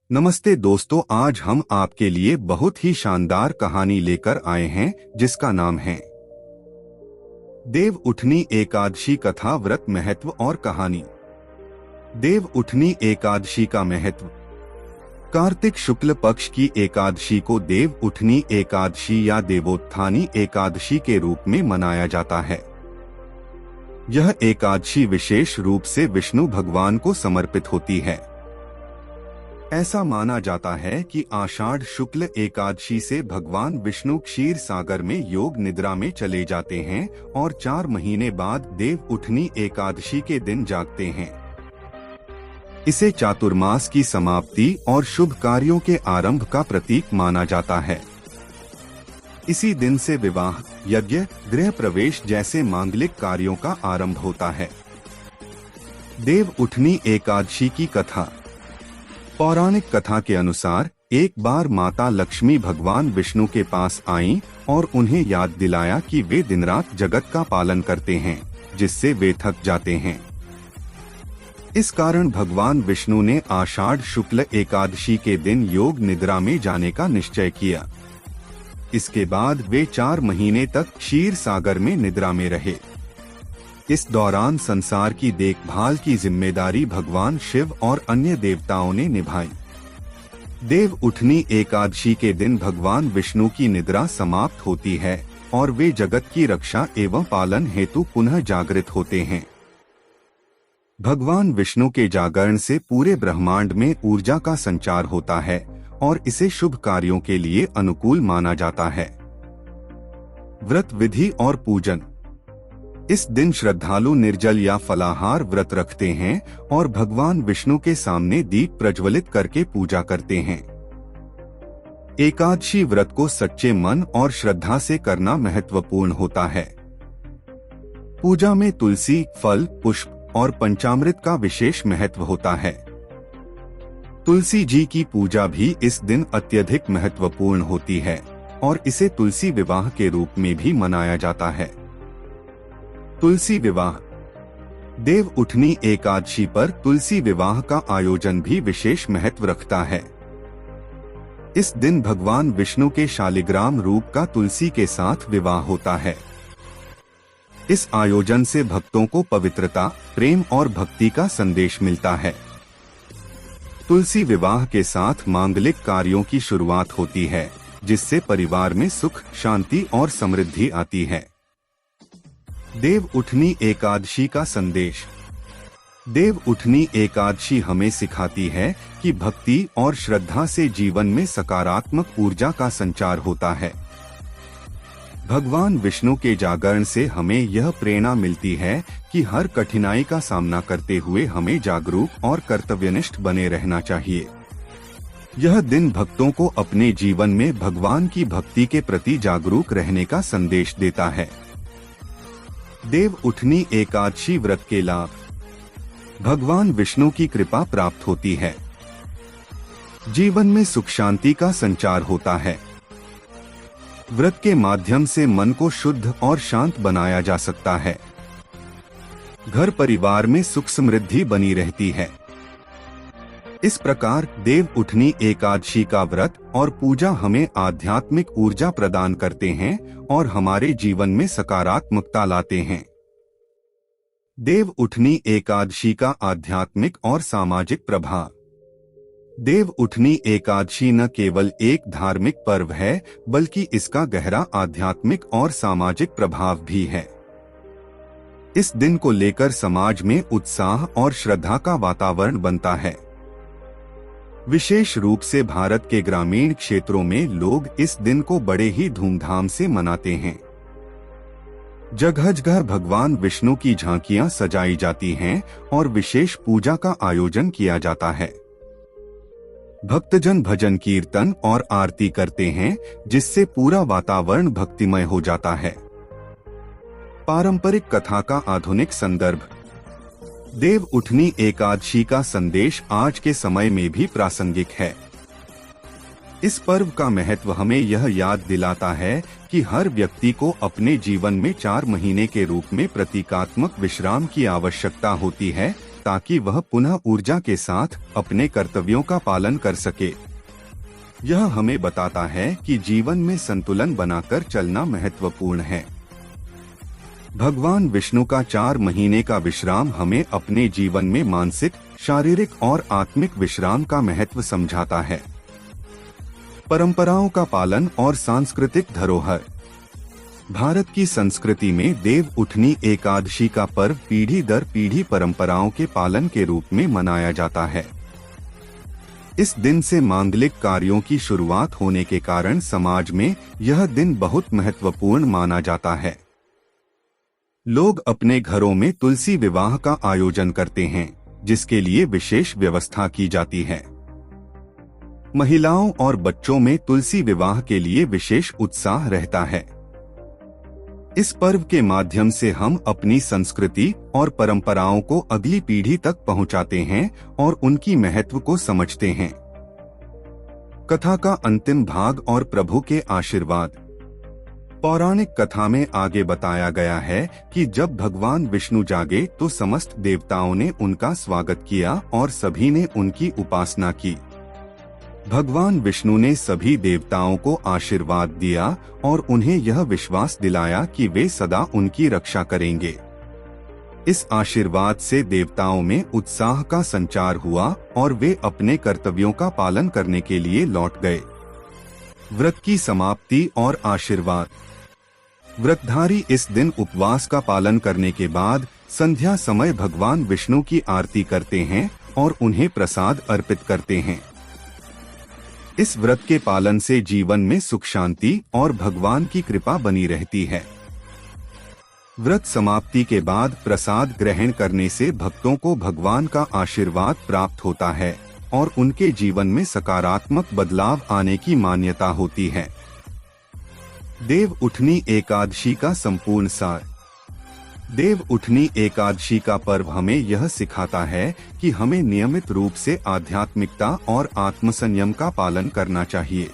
नमस्ते दोस्तों, आज हम आपके लिए बहुत ही शानदार कहानी लेकर आए हैं जिसका नाम है देव उठनी एकादशी कथा, व्रत, महत्व और कहानी। देव उठनी एकादशी का महत्व। कार्तिक शुक्ल पक्ष की एकादशी को देव उठनी एकादशी या देवोत्थानी एकादशी के रूप में मनाया जाता है। यह एकादशी विशेष रूप से विष्णु भगवान को समर्पित होती है। ऐसा माना जाता है कि आषाढ़ शुक्ल एकादशी से भगवान विष्णु क्षीर सागर में योग निद्रा में चले जाते हैं और 4 महीने बाद देव उठनी एकादशी के दिन जागते हैं। इसे चातुर्मास की समाप्ति और शुभ कार्यों के आरंभ का प्रतीक माना जाता है। इसी दिन से विवाह, यज्ञ, गृह प्रवेश जैसे मांगलिक कार्यों का आरंभ होता है। देव उठनी एकादशी की कथा। पौराणिक कथा के अनुसार एक बार माता लक्ष्मी भगवान विष्णु के पास आईं और उन्हें याद दिलाया कि वे दिन रात जगत का पालन करते हैं, जिससे वे थक जाते हैं। इस कारण भगवान विष्णु ने आषाढ़ शुक्ल एकादशी के दिन योग निद्रा में जाने का निश्चय किया। इसके बाद वे 4 महीने तक क्षीर सागर में निद्रा में रहे। इस दौरान संसार की देखभाल की जिम्मेदारी भगवान शिव और अन्य देवताओं ने निभाई। देव उठनी एकादशी के दिन भगवान विष्णु की निद्रा समाप्त होती है और वे जगत की रक्षा एवं पालन हेतु पुनः जागृत होते हैं। भगवान विष्णु के जागरण से पूरे ब्रह्मांड में ऊर्जा का संचार होता है और इसे शुभ कार्यों के लिए अनुकूल माना जाता है। व्रत, विधि और पूजन। इस दिन श्रद्धालु निर्जल या फलाहार व्रत रखते हैं और भगवान विष्णु के सामने दीप प्रज्वलित करके पूजा करते हैं। एकादशी व्रत को सच्चे मन और श्रद्धा से करना महत्वपूर्ण होता है। पूजा में तुलसी, फल, पुष्प और पंचामृत का विशेष महत्व होता है। तुलसी जी की पूजा भी इस दिन अत्यधिक महत्वपूर्ण होती है और इसे तुलसी विवाह के रूप में भी मनाया जाता है। तुलसी विवाह। देव उठनी एकादशी पर तुलसी विवाह का आयोजन भी विशेष महत्व रखता है। इस दिन भगवान विष्णु के शालिग्राम रूप का तुलसी के साथ विवाह होता है। इस आयोजन से भक्तों को पवित्रता, प्रेम और भक्ति का संदेश मिलता है। तुलसी विवाह के साथ मांगलिक कार्यों की शुरुआत होती है, जिससे परिवार में सुख, शांति और समृद्धि आती है। देव उठनी एकादशी का संदेश। देव उठनी एकादशी हमें सिखाती है कि भक्ति और श्रद्धा से जीवन में सकारात्मक ऊर्जा का संचार होता है। भगवान विष्णु के जागरण से हमें यह प्रेरणा मिलती है कि हर कठिनाई का सामना करते हुए हमें जागरूक और कर्तव्यनिष्ठ बने रहना चाहिए। यह दिन भक्तों को अपने जीवन में भगवान की भक्ति के प्रति जागरूक रहने का संदेश देता है। देव उठनी एकादशी व्रत के लाभ। भगवान विष्णु की कृपा प्राप्त होती है। जीवन में सुख शांति का संचार होता है। व्रत के माध्यम से मन को शुद्ध और शांत बनाया जा सकता है। घर परिवार में सुख समृद्धि बनी रहती है। इस प्रकार देव उठनी एकादशी का व्रत और पूजा हमें आध्यात्मिक ऊर्जा प्रदान करते हैं और हमारे जीवन में सकारात्मकता लाते हैं। देव उठनी एकादशी का आध्यात्मिक और सामाजिक प्रभाव। देव उठनी एकादशी न केवल एक धार्मिक पर्व है, बल्कि इसका गहरा आध्यात्मिक और सामाजिक प्रभाव भी है। इस दिन को लेकर समाज में उत्साह और श्रद्धा का वातावरण बनता है। विशेष रूप से भारत के ग्रामीण क्षेत्रों में लोग इस दिन को बड़े ही धूमधाम से मनाते हैं। जगह जगह भगवान विष्णु की झांकियां सजाई जाती हैं और विशेष पूजा का आयोजन किया जाता है। भक्तजन भजन, कीर्तन और आरती करते हैं, जिससे पूरा वातावरण भक्तिमय हो जाता है। पारंपरिक कथा का आधुनिक संदर्भ। देव उठनी एकादशी का संदेश आज के समय में भी प्रासंगिक है। इस पर्व का महत्व हमें यह याद दिलाता है कि हर व्यक्ति को अपने जीवन में 4 महीने के रूप में प्रतीकात्मक विश्राम की आवश्यकता होती है, ताकि वह पुनः ऊर्जा के साथ अपने कर्तव्यों का पालन कर सके। यह हमें बताता है कि जीवन में संतुलन बनाकर चलना महत्वपूर्ण है। भगवान विष्णु का 4 महीने का विश्राम हमें अपने जीवन में मानसिक, शारीरिक और आत्मिक विश्राम का महत्व समझाता है। परंपराओं का पालन और सांस्कृतिक धरोहर। भारत की संस्कृति में देव उठनी एकादशी का पर्व पीढ़ी दर पीढ़ी परंपराओं के पालन के रूप में मनाया जाता है। इस दिन से मांगलिक कार्यों की शुरुआत होने के कारण समाज में यह दिन बहुत महत्वपूर्ण माना जाता है। लोग अपने घरों में तुलसी विवाह का आयोजन करते हैं, जिसके लिए विशेष व्यवस्था की जाती है। महिलाओं और बच्चों में तुलसी विवाह के लिए विशेष उत्साह रहता है। इस पर्व के माध्यम से हम अपनी संस्कृति और परंपराओं को अगली पीढ़ी तक पहुंचाते हैं और उनकी महत्व को समझते हैं। कथा का अंतिम भाग और प्रभु के आशीर्वाद। पौराणिक कथा में आगे बताया गया है कि जब भगवान विष्णु जागे तो समस्त देवताओं ने उनका स्वागत किया और सभी ने उनकी उपासना की। भगवान विष्णु ने सभी देवताओं को आशीर्वाद दिया और उन्हें यह विश्वास दिलाया कि वे सदा उनकी रक्षा करेंगे। इस आशीर्वाद से देवताओं में उत्साह का संचार हुआ और वे अपने कर्तव्यों का पालन करने के लिए लौट गए। व्रत की समाप्ति और आशीर्वाद। व्रतधारी इस दिन उपवास का पालन करने के बाद संध्या समय भगवान विष्णु की आरती करते हैं और उन्हें प्रसाद अर्पित करते हैं। इस व्रत के पालन से जीवन में सुख शांति और भगवान की कृपा बनी रहती है। व्रत समाप्ति के बाद प्रसाद ग्रहण करने से भक्तों को भगवान का आशीर्वाद प्राप्त होता है और उनके जीवन में सकारात्मक बदलाव आने की मान्यता होती है। देव उठनी एकादशी का संपूर्ण सार। देव उठनी एकादशी का पर्व हमें यह सिखाता है कि हमें नियमित रूप से आध्यात्मिकता और आत्मसंयम का पालन करना चाहिए।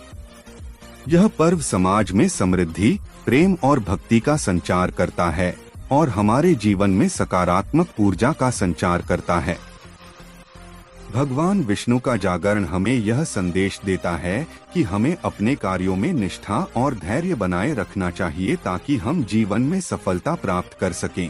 यह पर्व समाज में समृद्धि, प्रेम और भक्ति का संचार करता है और हमारे जीवन में सकारात्मक ऊर्जा का संचार करता है। भगवान विष्णु का जागरण हमें यह संदेश देता है कि हमें अपने कार्यों में निष्ठा और धैर्य बनाए रखना चाहिए ताकि हम जीवन में सफलता प्राप्त कर सकें।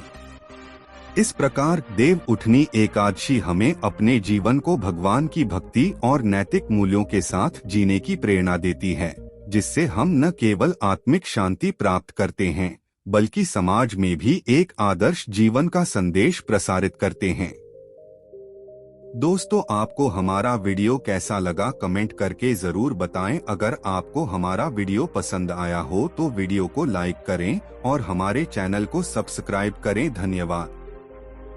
इस प्रकार देव उठनी एकादशी हमें अपने जीवन को भगवान की भक्ति और नैतिक मूल्यों के साथ जीने की प्रेरणा देती है, जिससे हम न केवल आत्मिक शांति प्राप्त करते हैं बल्कि समाज में भी एक आदर्श जीवन का संदेश प्रसारित करते हैं। दोस्तों, आपको हमारा वीडियो कैसा लगा कमेंट करके जरूर बताएं। अगर आपको हमारा वीडियो पसंद आया हो तो वीडियो को लाइक करें और हमारे चैनल को सब्सक्राइब करें। धन्यवाद।